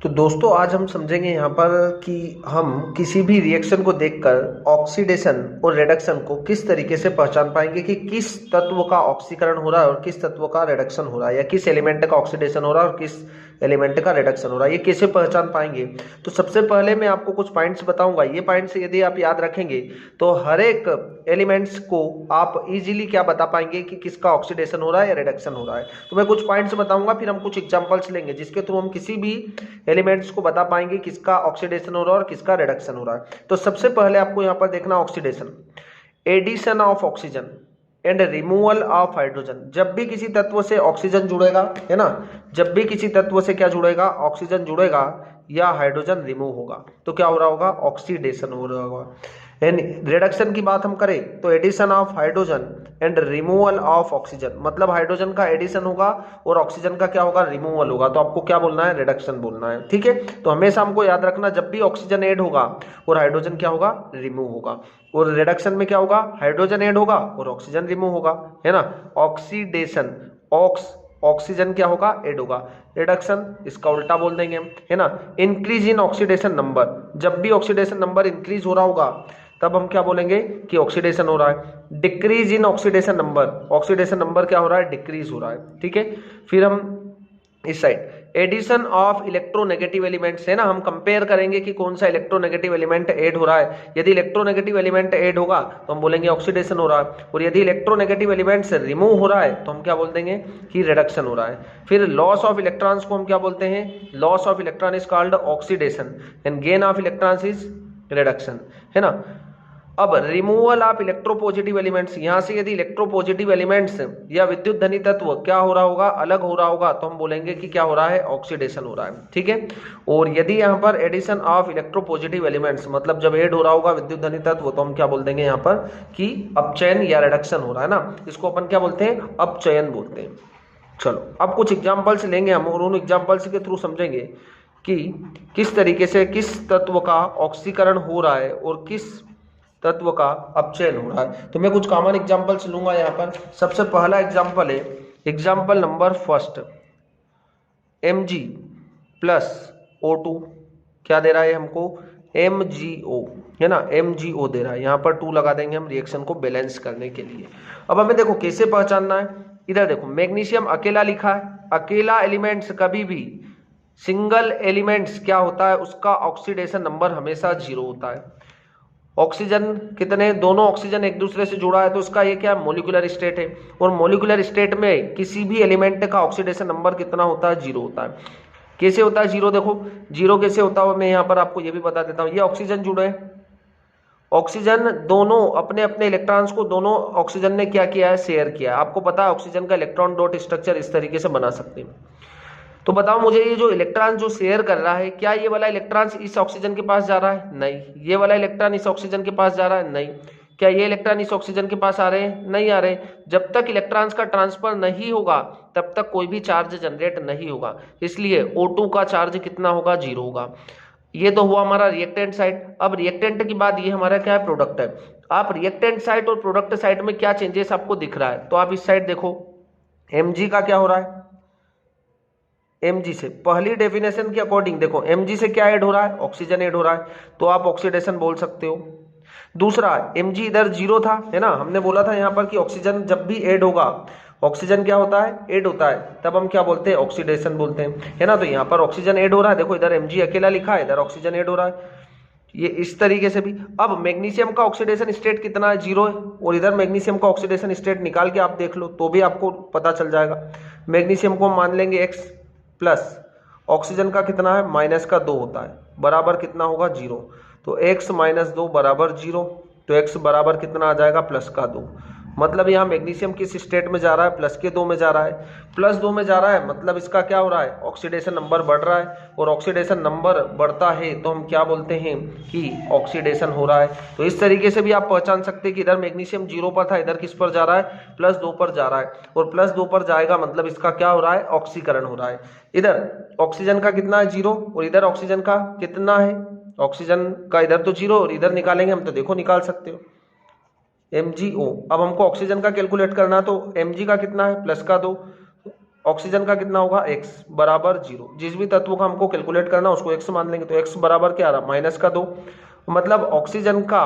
तो दोस्तों आज हम समझेंगे यहाँ पर कि हम किसी भी रिएक्शन को देखकर ऑक्सीडेशन और रिडक्शन को किस तरीके से पहचान पाएंगे कि किस तत्व का ऑक्सीकरण हो रहा है और किस तत्व का रिडक्शन हो रहा है, या किस एलिमेंट का ऑक्सीडेशन हो रहा है और किस एलिमेंट का रिडक्शन हो रहा है, ये कैसे पहचान पाएंगे। तो सबसे पहले मैं आपको कुछ पॉइंट्स बताऊंगा। ये पॉइंट्स यदि आप याद रखेंगे तो हर एक एलिमेंट्स को आप इजीली क्या बता पाएंगे कि किसका ऑक्सीडेशन हो रहा है या रिडक्शन हो रहा है। तो मैं कुछ पॉइंट्स बताऊंगा, फिर हम कुछ एग्जांपल्स लेंगे जिसके थ्रू हम किसी भी एलिमेंट्स को बता पाएंगे किसका ऑक्सीडेशन हो रहा है और किसका रिडक्शन हो रहा है। तो सबसे पहले आपको यहाँ पर देखना oxidation, addition of oxygen and removal of hydrogen. जब भी किसी तत्व से ऑक्सीजन जुड़ेगा, है ना, जब भी किसी तत्व से क्या जुड़ेगा, ऑक्सीजन जुड़ेगा या हाइड्रोजन रिमूव होगा तो क्या हो रहा होगा, ऑक्सीडेशन हो रहा होगा। एंड रिडक्शन की बात हम करें तो addition of hydrogen and removal of oxygen, मतलब हाइड्रोजन का एडिशन होगा और ऑक्सीजन का क्या होगा, रिमूवल होगा। तो आपको क्या बोलना है, रिडक्शन बोलना है। ठीक है, तो हमेशा हमको याद रखना जब भी ऑक्सीजन ऐड होगा और हाइड्रोजन क्या होगा, रिमूव होगा। और रिडक्शन में क्या होगा, हाइड्रोजन ऐड होगा और ऑक्सीजन रिमूव होगा, है ना। ऑक्सीडेशन, ऑक्सीजन क्या होगा, ऐड होगा। रिडक्शन इसका उल्टा बोल देंगे हम, है ना। इंक्रीज इन ऑक्सीडेशन नंबर, जब भी ऑक्सीडेशन नंबर इंक्रीज हो रहा होगा तब हम क्या बोलेंगे कि ऑक्सीडेशन हो रहा है। Decrease in oxidation number, oxidation number क्या हो रहा है, डिक्रीज हो रहा है। ठीक है, फिर हम इस side addition of electronegative elements, है ना। हम कंपेयर करेंगे कि कौन सा इलेक्ट्रोनेगेटिव एलिमेंट ऐड हो रहा है। यदि इलेक्ट्रोनेगेटिव एलिमेंट ऐड होगा तो हम बोलेंगे ऑक्सीडेशन हो रहा है, और यदि इलेक्ट्रोनेगेटिव एलिमेंट्स रिमूव हो रहा है तो हम क्या बोल देंगे कि रिडक्शन हो रहा है। फिर लॉस ऑफ इलेक्ट्रॉन्स को हम क्या बोलते हैं, loss of electron is called oxidation and gain of electrons is reduction, है ना। अब रिमूवल ऑफ इलेक्ट्रोपॉजिटिव एलिमेंट्स, यहां से यदि इलेक्ट्रोपॉजिटिव एलिमेंट्स या विद्युत धनी तत्व क्या हो रहा होगा, अलग हो रहा होगा तो हम बोलेंगे कि क्या हो रहा है, ऑक्सीडेशन हो रहा है। ठीक है, और यदि यहाँ पर एडिशन ऑफ इलेक्ट्रोपॉजिटिव एलिमेंट्स, मतलब जब ऐड हो रहा होगा विद्युत धनी तत्व तो हम क्या बोल देंगे यहाँ पर कि अपचयन या रिडक्शन हो रहा है ना। इसको अपन क्या बोलते हैं, अपचयन बोलते हैं। चलो अब कुछ एग्जाम्पल्स लेंगे हम और उन एग्जाम्पल्स के थ्रू समझेंगे कि किस तरीके से किस तत्व का ऑक्सीकरण हो रहा है और किस तत्व का अपचयन हो रहा है। तो मैं कुछ कॉमन एग्जांपल्स लूंगा यहाँ पर। सबसे पहला एग्जांपल है example number first, Mg plus O2 क्या दे रहा है हमको, MgO, है ना, MgO दे रहा है। यहाँ पर 2 लगा देंगे हम रिएक्शन को बैलेंस करने के लिए। अब हमें देखो कैसे पहचानना है, इधर देखो मैग्नीशियम अकेला लिखा है। अकेला एलिमेंट्स कभी भी, सिंगल एलिमेंट्स क्या होता है, उसका ऑक्सीडेशन नंबर हमेशा 0 होता है। ऑक्सीजन कितने, दोनों ऑक्सीजन एक दूसरे से जुड़ा है तो उसका ये क्या, मोलिकुलर स्टेट है। और मोलिकुलर स्टेट में किसी भी एलिमेंट का ऑक्सीडेशन नंबर कितना होता है, 0 होता है। कैसे होता है 0, देखो 0 कैसे होता है, मैं यहाँ पर आपको ये भी बता देता हूँ। ये ऑक्सीजन जुड़े हैं, ऑक्सीजन दोनों अपने अपने इलेक्ट्रॉन्स को दोनों ऑक्सीजन ने क्या किया है, शेयर किया है। आपको पता है ऑक्सीजन का इलेक्ट्रॉन डॉट स्ट्रक्चर इस तरीके से बना सकते हैं। तो बताओ मुझे, ये जो इलेक्ट्रॉन जो शेयर कर रहा है, क्या ये वाला इलेक्ट्रॉन इस ऑक्सीजन के पास जा रहा है, नहीं। ये वाला इलेक्ट्रॉन इस ऑक्सीजन के पास जा रहा है, नहीं। क्या ये इलेक्ट्रॉन इस ऑक्सीजन के पास आ रहे हैं, नहीं आ रहे। जब तक इलेक्ट्रॉन्स का ट्रांसफर नहीं होगा तब तक कोई भी चार्ज जनरेट नहीं होगा, इसलिए O2 का चार्ज कितना होगा, 0 होगा। ये तो हुआ हमारा रिएक्टेंट साइड। अब रिएक्टेंट के बाद ये हमारा क्या है, प्रोडक्ट है। आप रिएक्टेंट साइड और प्रोडक्ट साइड में क्या चेंजेस आपको दिख रहा है, तो आप इस साइड देखो Mg का क्या हो रहा है, Mg से पहली डेफिनेशन के अकॉर्डिंग देखो Mg से क्या ऐड हो रहा है, ऑक्सीजन ऐड हो रहा है, तो आप ऑक्सीडेशन बोल सकते हो। दूसरा Mg इधर 0 था, है ना। हमने बोला था यहाँ पर कि ऑक्सीजन जब भी ऐड होगा, ऑक्सीजन क्या होता है, ऐड होता है, तब हम क्या बोलते हैं, ऑक्सीडेशन बोलते हैं, है ना। तो यहाँ पर ऑक्सीजन ऐड हो रहा है, देखो इधर Mg अकेला लिखा है, इधर ऑक्सीजन ऐड हो रहा है, ये इस तरीके से भी। अब मैग्नीशियम का ऑक्सीडेशन स्टेट कितना है, 0 है, और इधर मैग्नीशियम का ऑक्सीडेशन स्टेट निकाल के आप देख लो तो भी आपको पता चल जाएगा। मैग्नीशियम को मान लेंगे X प्लस ऑक्सीजन का कितना है, माइनस का 2 होता है, बराबर कितना होगा, 0। तो x माइनस 2 बराबर 0, तो x बराबर कितना आ जाएगा, प्लस का 2। मतलब यहाँ मैग्नीशियम किस स्टेट में जा रहा है, प्लस के 2 में जा रहा है। प्लस 2 में जा रहा है मतलब इसका क्या हो रहा है, ऑक्सीडेशन नंबर बढ़ रहा है, और ऑक्सीडेशन नंबर बढ़ता है तो हम क्या बोलते हैं कि ऑक्सीडेशन हो रहा है। तो इस तरीके से भी आप पहचान सकते हैं कि इधर मैग्नीशियम 0 पर था, इधर किस पर जा रहा है, प्लस 2 पर जा रहा है, और प्लस 2 पर जाएगा मतलब इसका क्या हो रहा है, ऑक्सीकरण हो रहा है। इधर ऑक्सीजन का कितना है, 0, और इधर ऑक्सीजन का कितना है, ऑक्सीजन का इधर तो 0 और इधर निकालेंगे हम तो देखो निकाल सकते हो MgO। अब हमको ऑक्सीजन का कैलकुलेट करना, तो Mg का कितना है, प्लस का 2, ऑक्सीजन का कितना होगा x बराबर 0। जिस भी तत्व का हमको कैलकुलेट करना है उसको x मान लेंगे, तो x बराबर क्या आ रहा है, -2। मतलब ऑक्सीजन का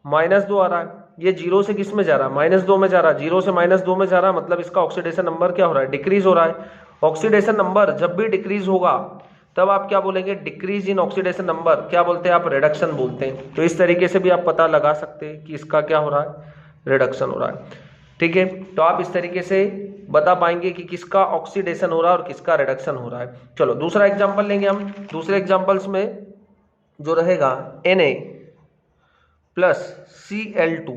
-2 आ रहा है, ये 0 से किस में जा रहा है, -2 में जा रहा है, 0 से -2 में जा रहा है, मतलब इसका ऑक्सीडेशन नंबर क्या हो रहा है, डिक्रीज हो रहा है। ऑक्सीडेशन नंबर जब भी डिक्रीज होगा तब आप क्या बोलेंगे, डिक्रीज इन ऑक्सीडेशन नंबर क्या बोलते हैं आप, रिडक्शन बोलते हैं। तो इस तरीके से भी आप पता लगा सकते हैं कि इसका क्या हो रहा है, रिडक्शन हो रहा है। ठीक है, तो आप इस तरीके से बता पाएंगे कि किसका ऑक्सीडेशन हो रहा है और किसका रिडक्शन हो रहा है। चलो दूसरा एग्जांपल लेंगे हम। दूसरे एग्जांपल्स में जो रहेगा Na प्लस Cl2,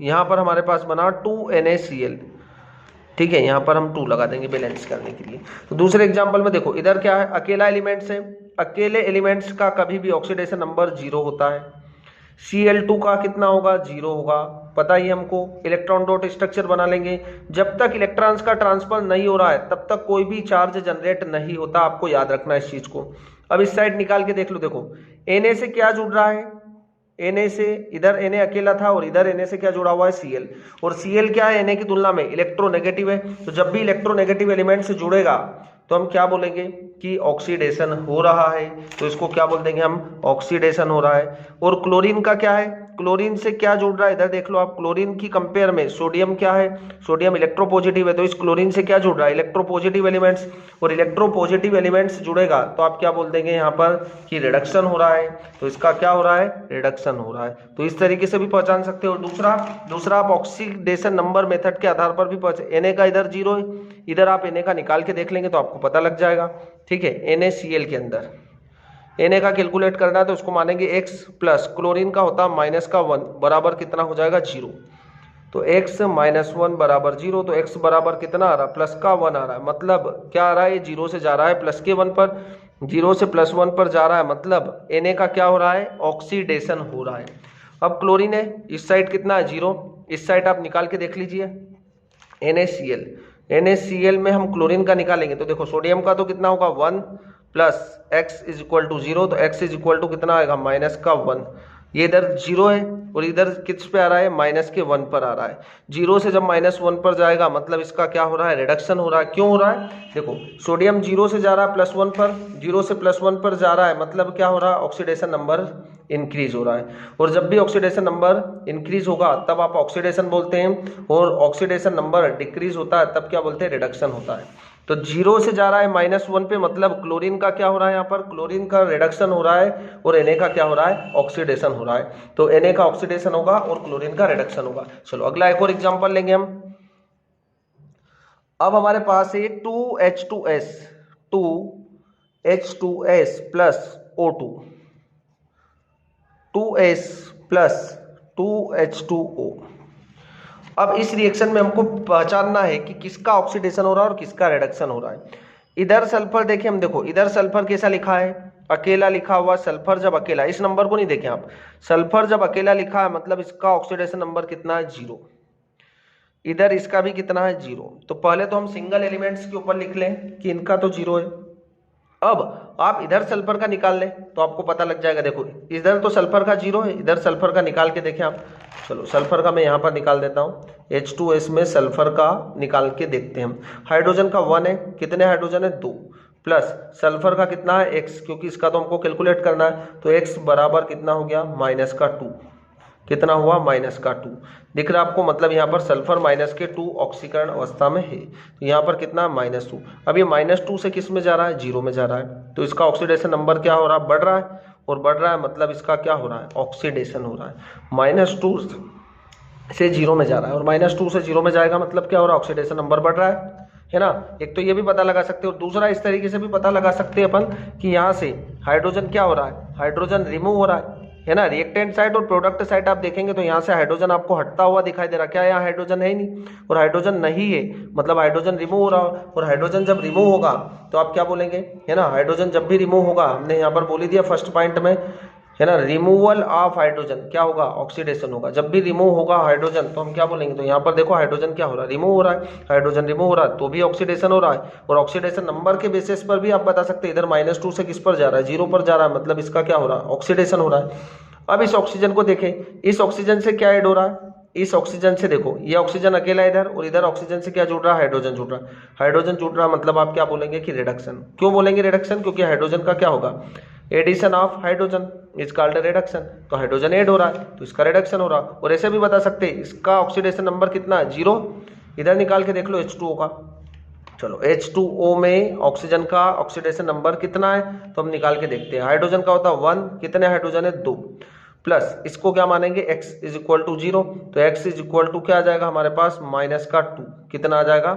यहाँ पर हमारे पास बना 2NaCl। ठीक है, यहाँ पर हम 2 लगा देंगे बैलेंस करने के लिए। तो दूसरे एग्जांपल में देखो, इधर क्या है, अकेला एलिमेंट्स है। अकेले एलिमेंट्स का कभी भी ऑक्सीडेशन नंबर 0 होता है। Cl2 का कितना होगा, 0 होगा, पता ही हमको। इलेक्ट्रॉन डॉट स्ट्रक्चर बना लेंगे। जब तक इलेक्ट्रॉन्स का ट्रांसफर नहीं हो रहा है तब तक कोई भी चार्ज जनरेट नहीं होता, आपको याद रखना है इस चीज को। अब इस साइड निकाल के देख लो, देखो Na से क्या जुड़ रहा है, Na से इधर Na अकेला था और इधर Na से क्या जुड़ा हुआ है, Cl। और Cl क्या है, Na की तुलना में इलेक्ट्रोनेगेटिव है। तो जब भी इलेक्ट्रोनेगेटिव एलिमेंट से जुड़ेगा तो हम क्या बोलेंगे कि ऑक्सीडेशन हो रहा है। तो इसको क्या बोल देंगे हम, ऑक्सीडेशन हो रहा है। और क्लोरीन का क्या है, क्लोरीन से क्या जुड़ रहा है, इधर देख लो आप, क्लोरीन की कंपेयर में सोडियम क्या है, सोडियम इलेक्ट्रोपॉजिटिव है। तो इस क्लोरीन से क्या जुड़ रहा है, इलेक्ट्रोपॉजिटिव एलिमेंट्स। और इलेक्ट्रोपॉजिटिव एलिमेंट्स जुड़ेगा तो आप क्या बोल देंगे यहाँ पर कि रिडक्शन हो रहा है। तो इसका क्या हो रहा है, रिडक्शन हो रहा है। तो इस तरीके से भी पहचान सकते हो। दूसरा आप ऑक्सीडेशन नंबर मेथड के आधार पर भी Na का इधर 0 है, इधर आप Na का निकाल के देख लेंगे तो आपको पता लग जाएगा। ठीक है, NaCl के अंदर Na का कैलकुलेट करना है तो उसको मानेंगे x प्लस क्लोरीन का होता है -1 बराबर कितना हो जाएगा, 0। तो x -1 बराबर 0, तो x बराबर कितना आ रहा है, +1 आ रहा है। मतलब क्या आ रहा है, ये 0 से जा रहा है +1 पर, 0 से +1 पर जा रहा है, मतलब Na का क्या हो रहा है, ऑक्सीडेशन हो रहा है। अब क्लोरीन है, इस साइड कितना है, 0, इस साइड आप निकाल के देख लीजिए NaCl में हम क्लोरीन का निकालेंगे तो देखो सोडियम का तो कितना होगा, 1 plus x is equal to 0। तो x इज इक्वल टू कितना आएगा, -1। ये इधर 0 है और इधर किस पे आ रहा है, -1 पर आ रहा है। 0 से जब -1 पर जाएगा मतलब इसका क्या हो रहा है, रिडक्शन हो रहा है। क्यों हो रहा है, देखो सोडियम 0 से जा रहा है +1 पर, 0 से +1 पर जा रहा है, मतलब क्या हो रहा है, ऑक्सीडेशन नंबर इंक्रीज हो रहा है। और जब भी ऑक्सीडेशन नंबर इंक्रीज होगा तब आप ऑक्सीडेशन बोलते हैं, और ऑक्सीडेशन नंबर डिक्रीज होता है तब क्या बोलते हैं, रिडक्शन होता है। तो 0 से जा रहा है -1 पे, मतलब क्लोरीन का क्या हो रहा है, यहाँ पर क्लोरीन का रिडक्शन हो रहा है और Na का क्या हो रहा है, ऑक्सीडेशन हो रहा है। तो Na का ऑक्सीडेशन होगा और क्लोरीन का रिडक्शन होगा। चलो अगला एक और एग्जांपल लेंगे हम। अब हमारे पास है 2H2S plus O2, 2S plus 2H2O। अब इस रिएक्शन में हमको पहचानना है कि किसका ऑक्सीडेशन हो रहा है और किसका रिडक्शन हो रहा है। इधर सल्फर देखें हम, देखो इधर सल्फर कैसा लिखा है, अकेला लिखा हुआ। सल्फर जब अकेला, इस नंबर को नहीं देखें आप, सल्फर जब अकेला लिखा है मतलब इसका ऑक्सीडेशन नंबर कितना है, 0। इधर इसका भी कितना है, 0। तो पहले तो हम सिंगल एलिमेंट्स के ऊपर लिख लें कि इनका तो 0 है। अब आप इधर सल्फर का निकाल लें तो आपको पता लग जाएगा। देखो इधर तो सल्फर का 0 है, इधर सल्फर का निकाल के देखें आप। चलो सल्फर का मैं यहाँ पर निकाल देता हूँ, H2S में सल्फर का निकाल के देखते हैं हम। हाइड्रोजन का 1 है, कितने हाइड्रोजन है, 2, प्लस सल्फर का कितना है, x, क्योंकि इसका तो हमको कैलकुलेट करना है। तो x बराबर कितना हो गया, -2। कितना हुआ, -2 दिख रहा है आपको, मतलब यहाँ पर सल्फर -2 ऑक्सीकरण अवस्था में है। तो यहाँ पर कितना, -2। अब ये -2 से किस में जा रहा है, 0 में जा रहा है। तो इसका ऑक्सीडेशन नंबर क्या हो रहा है, बढ़ रहा है, और बढ़ रहा है मतलब इसका क्या हो रहा है, ऑक्सीडेशन हो रहा है। -2 से 0 में जा रहा है और -2 से 0 में जाएगा मतलब क्या हो रहा है, ऑक्सीडेशन नंबर बढ़ रहा है ना। एक तो ये भी पता लगा सकते हो, और दूसरा इस तरीके से भी पता लगा सकते हैं अपन कि यहाँ से हाइड्रोजन क्या हो रहा है, हाइड्रोजन रिमूव हो रहा है ना। रिएक्टेंट साइड और प्रोडक्ट साइड आप देखेंगे तो यहाँ से हाइड्रोजन आपको हटता हुआ दिखाई दे रहा है। क्या यहाँ हाइड्रोजन है ही नहीं, और हाइड्रोजन नहीं है मतलब हाइड्रोजन रिमूव हो रहा हो। और हाइड्रोजन जब रिमूव होगा तो आप क्या बोलेंगे, है ना, हाइड्रोजन जब भी रिमूव होगा, हमने यहाँ पर बोल ही दिया फर्स्ट पॉइंट में, है ना, रिमूवल ऑफ हाइड्रोजन क्या होगा, ऑक्सीडेशन होगा। जब भी रिमूव होगा हाइड्रोजन तो हम क्या बोलेंगे, तो यहाँ पर देखो हाइड्रोजन क्या हो रहा है, रिमूव हो रहा है। हाइड्रोजन रिमूव हो रहा है तो भी ऑक्सीडेशन हो रहा है। और ऑक्सीडेशन नंबर के बेसिस पर भी आप बता सकते हैं, इधर -2 से किस पर जा रहा है, 0 पर जा रहा है, मतलब इसका क्या हो रहा है, ऑक्सीडेशन हो रहा है। अब इस ऑक्सीजन को देखें, इस ऑक्सीजन से क्या ऐड हो रहा है, इस ऑक्सीजन से देखो, ये ऑक्सीजन अकेला इधर और इधर ऑक्सीजन से क्या जुड़ रहा है, हाइड्रोजन जुड़ रहा है। हाइड्रोजन जुड़ रहा मतलब आप क्या बोलेंगे कि रिडक्शन। क्यों बोलेंगे रिडक्शन, क्योंकि हाइड्रोजन का क्या होगा, addition of hydrogen is called reduction. तो हाइड्रोजन ऐड हो रहा है तो इसका रिडक्शन हो रहा है। और ऐसे भी बता सकते हैं इसका ऑक्सीडेशन नंबर कितना है, 0। इधर निकाल के देख लो H2O का। चलो H2O में ऑक्सीजन का ऑक्सीडेशन नंबर कितना है तो हम निकाल के देखते हैं। हाइड्रोजन का होता है 1, कितने हाइड्रोजन है 2, प्लस इसको क्या मानेंगे x इज इक्वल टू 0, तो x इज इक्वल टू क्या आ जाएगा हमारे पास माइनस का 2, कितना आ जाएगा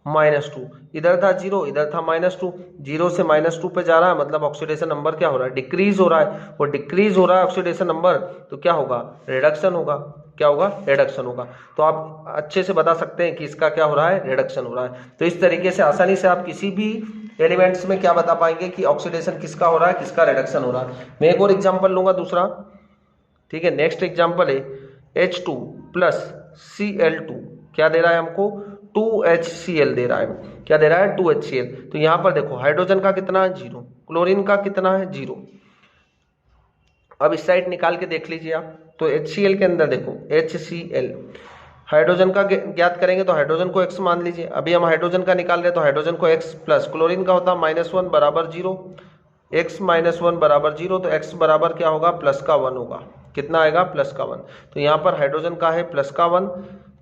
-2। इधर था 0, इधर था -2, 0 से -2 पे जा रहा है मतलब ऑक्सीडेशन नंबर क्या हो रहा है, डिक्रीज हो रहा है। और डिक्रीज हो रहा है ऑक्सीडेशन नंबर तो क्या होगा, रिडक्शन होगा। क्या होगा, रिडक्शन होगा। तो आप अच्छे से बता सकते हैं कि इसका क्या हो रहा है, रिडक्शन हो रहा है। तो इस तरीके से आसानी से आप किसी भी एलिमेंट्स में क्या बता पाएंगे कि ऑक्सीडेशन किसका हो रहा है, किसका रिडक्शन हो रहा है। मैं एक और एग्जाम्पल लूंगा दूसरा, ठीक है। नेक्स्ट एग्जाम्पल है H2 प्लस Cl2, क्या दे रहा है हमको, 2HCl दे रहा है। क्या दे रहा है, 2HCl। तो यहां पर देखो हाइड्रोजन का कितना है 0, क्लोरीन का कितना है 0। अब इस साइड निकाल के देख लीजिए आप, तो HCl के अंदर देखो HCl, हाइड्रोजन का ज्ञात करेंगे तो हाइड्रोजन को x मान लीजिए। अभी हम हाइड्रोजन का निकाल रहे हैं तो हाइड्रोजन को x प्लस क्लोरीन का होता है -1 बराबर 0, x -1 बराबर 0, तो x बराबर क्या होगा, प्लस का 1 होगा। कितना आएगा, प्लस का 1। तो यहाँ पर हाइड्रोजन का है प्लस का 1,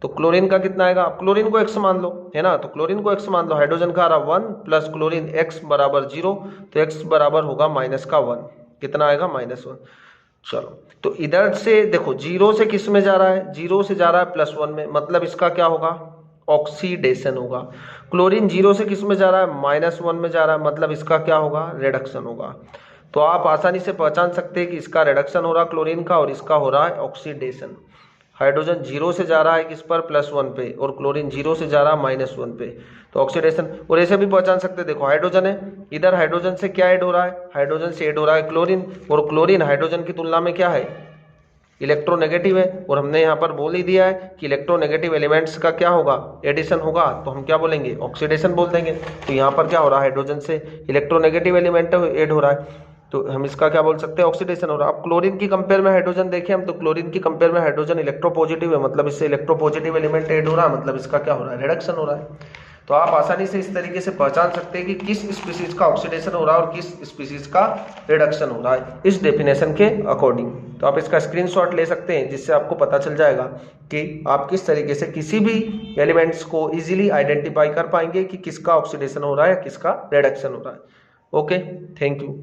तो क्लोरीन का कितना आएगा, अब क्लोरीन को x मान लो, है ना, तो क्लोरीन को x मान लो। हाइड्रोजन का आ रहा 1 प्लस क्लोरीन x बराबर 0, तो x बराबर होगा माइनस का 1, कितना आएगा, -1। चलो, तो इधर से देखो 0 से किस में जा रहा है, 0 से जा रहा है +1 में, मतलब इसका क्या होगा, ऑक्सीडेशन होगा। क्लोरीन 0 से किस में जा रहा है, -1 में जा रहा है, मतलब इसका क्या होगा, रिडक्शन होगा। तो आप आसानी से पहचान सकते हैं कि इसका रिडक्शन हो रहा है क्लोरीन का और इसका हो रहा है ऑक्सीडेशन। हाइड्रोजन 0 से जा रहा है किस पर, +1 पे, और क्लोरीन 0 से जा रहा है -1 पे, तो ऑक्सीडेशन। और ऐसे भी पहचान सकते हैं, देखो हाइड्रोजन है, इधर हाइड्रोजन से क्या ऐड हो रहा है, हाइड्रोजन से ऐड हो रहा है क्लोरीन, और क्लोरीन हाइड्रोजन की तुलना में क्या है, इलेक्ट्रोनेगेटिव है। और हमने यहाँ पर बोल ही दिया है कि इलेक्ट्रोनेगेटिव एलिमेंट्स का क्या होगा, एडिशन होगा, तो हम क्या बोलेंगे, ऑक्सीडेशन बोल देंगे। तो यहाँ पर क्या हो रहा है, हाइड्रोजन से इलेक्ट्रोनेगेटिव एलिमेंट ऐड हो रहा है, तो हम इसका क्या बोल सकते हैं, ऑक्सीडेशन हो रहा है। अब क्लोरीन की कंपेयर में हाइड्रोजन देखें हम, तो क्लोरीन की कंपेयर में हाइड्रोजन इलेक्ट्रोपॉजिटिव है, मतलब इससे इलेक्ट्रोपॉजिटिव एलिमेंट ऐड हो रहा है, मतलब इसका क्या हो रहा है, रिडक्शन हो रहा है। तो आप आसानी से इस तरीके से पहचान सकते हैं कि किस स्पीसीज का ऑक्सीडेशन हो रहा है और किस स्पीसीज का रिडक्शन हो रहा है, इस डेफिनेशन के अकॉर्डिंग। तो आप इसका स्क्रीनशॉट ले सकते हैं, जिससे आपको पता चल जाएगा कि आप किस तरीके से किसी भी एलिमेंट्स को इजीली आइडेंटिफाई कर पाएंगे कि किसका ऑक्सीडेशन हो रहा है या किसका रिडक्शन हो रहा है। Okay, thank you.